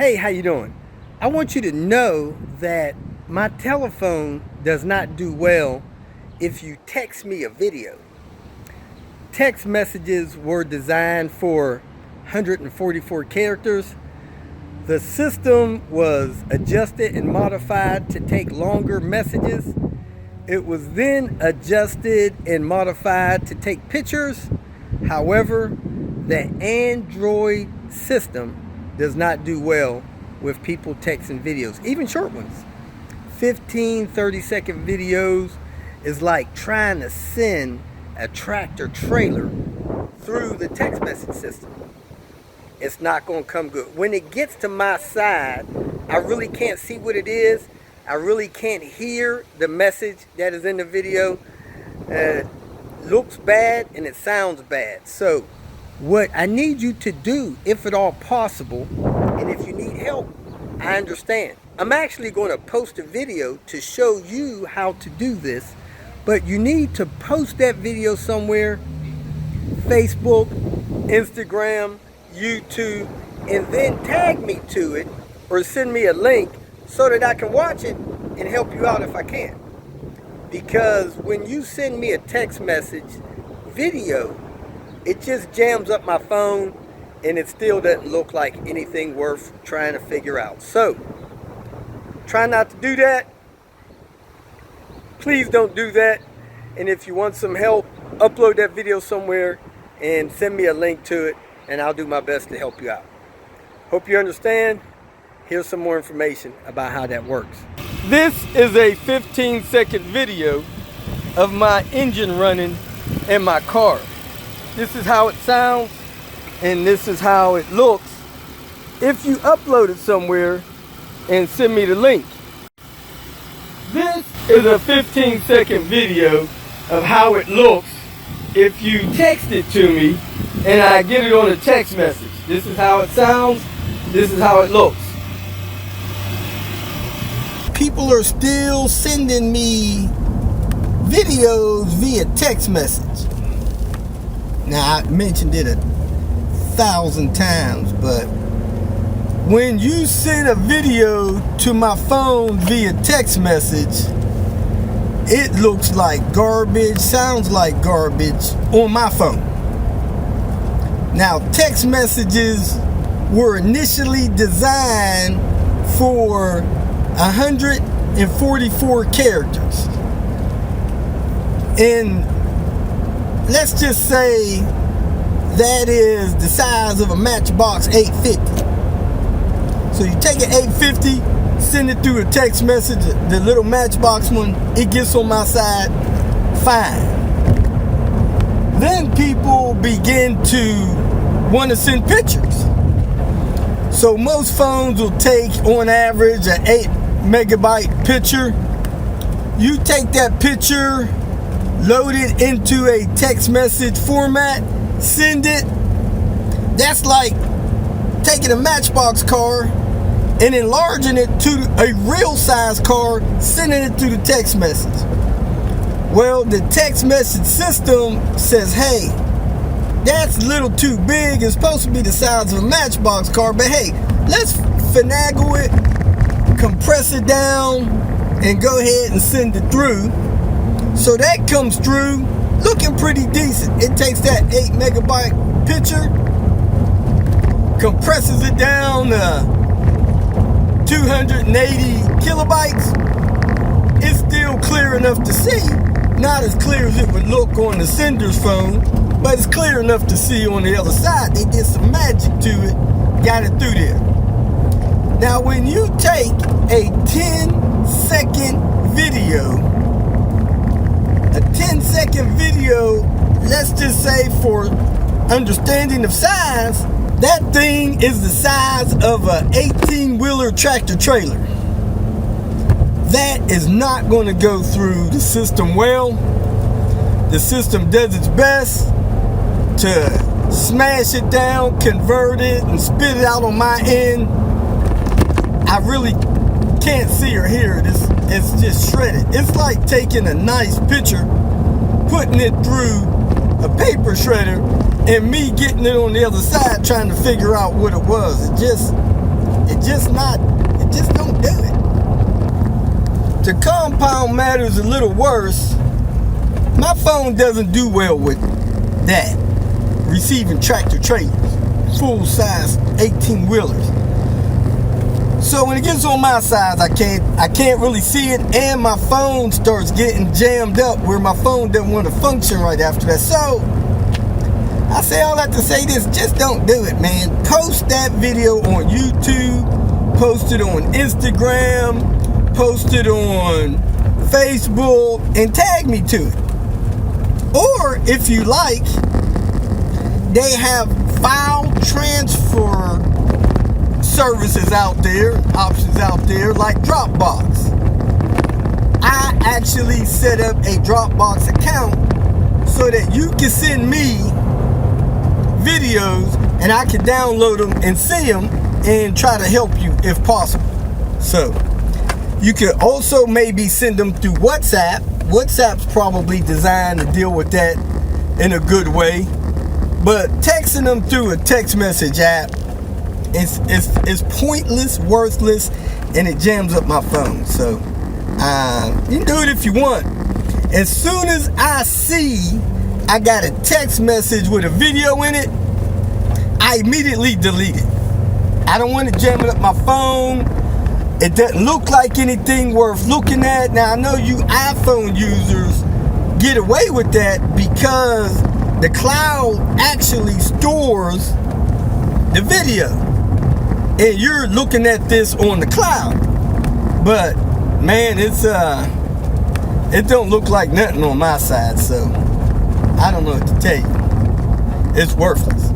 Hey, how you doing? I want you to know that my telephone does not do well if you text me a video. Text messages were designed for 144 characters. The system was adjusted and modified to take longer messages. It was then adjusted and modified to take pictures. However, the Android system does not do well with people texting videos, even short ones. 15, 30-second videos is like trying to send a tractor trailer through the text message system. It's not going to come good. When it gets to my side, I really can't see what it is. I really can't hear the message that is in the video. It looks bad and it sounds bad. So what I need you to do, if at all possible, and if you need help, I understand. I'm actually going to post a video to show you how to do this, but you need to post that video somewhere, Facebook, Instagram, YouTube, and then tag me to it or send me a link so that I can watch it and help you out if I can. Because when you send me a text message video, it just jams up my phone and it still doesn't look like anything worth trying to figure out. So, try not to do that. Please don't do that. And if you want some help, upload that video somewhere and send me a link to it, and I'll do my best to help you out. Hope you understand. Here's some more information about how that works. This is a 15-second video of my engine running in my car. This is how it sounds, and this is how it looks if you upload it somewhere and send me the link. This is a 15-second video of how it looks if you text it to me and I get it on a text message. This is how it sounds. This is how it looks. People are still sending me videos via text message. Now, I mentioned it 1,000 times, but when you send a video to my phone via text message, it looks like garbage, sounds like garbage on my phone. Now, text messages were initially designed for 144 characters. And let's just say that is the size of a Matchbox 850. So you take an 850, send it through a text message, the little Matchbox one, it gets on my side, fine. Then people begin to want to send pictures. So most phones will take, on average, an 8 megabyte picture. You take that picture, load it into a text message format, send it. That's like taking a Matchbox car and enlarging it to a real size car, sending it through the text message. Well, the text message system says, hey, that's a little too big. It's supposed to be the size of a Matchbox car, but hey, let's finagle it, compress it down, and go ahead and send it through. So that comes through looking pretty decent. It takes that 8 megabyte picture, compresses it down to 280 kilobytes. It's still clear enough to see. Not as clear as it would look on the sender's phone, but it's clear enough to see on the other side. They did some magic to it, got it through there. Now, when you take a 10-second video, a 10-second video, let's just say for understanding of size, that thing is the size of an 18-wheeler tractor trailer. That is not going to go through the system well. The system does its best to smash it down, convert it, and spit it out on my end. I really can't see or hear it. It's just shredded. It's like taking a nice picture, putting it through a paper shredder, and me getting it on the other side trying to figure out what it was. It just just don't do it. To compound matters a little worse, my phone doesn't do well with that. Receiving tractor trailers, full-size 18-wheelers. So when it gets on my size, I can't really see it, and my phone starts getting jammed up where my phone doesn't want to function right after that. So I say all that to say this: just don't do it, man. Post that video on YouTube, post it on Instagram, post it on Facebook, and tag me to it. Or if you like, they have file transfer services out there, options out there, like Dropbox. I actually set up a Dropbox account so that you can send me videos and I can download them and see them and try to help you if possible. So you can also maybe send them through WhatsApp. WhatsApp's probably designed to deal with that in a good way, but texting them through a text message app, it's pointless, worthless, and it jams up my phone. So you can do it if you want. As soon as I see I got a text message with a video in it, I immediately delete it. I don't want it jamming up my phone. It doesn't look like anything worth looking at. Now, I know you iPhone users get away with that because the cloud actually stores the video, and you're looking at this on the cloud. But man, it don't look like nothing on my side, so I don't know what to tell you. It's worthless.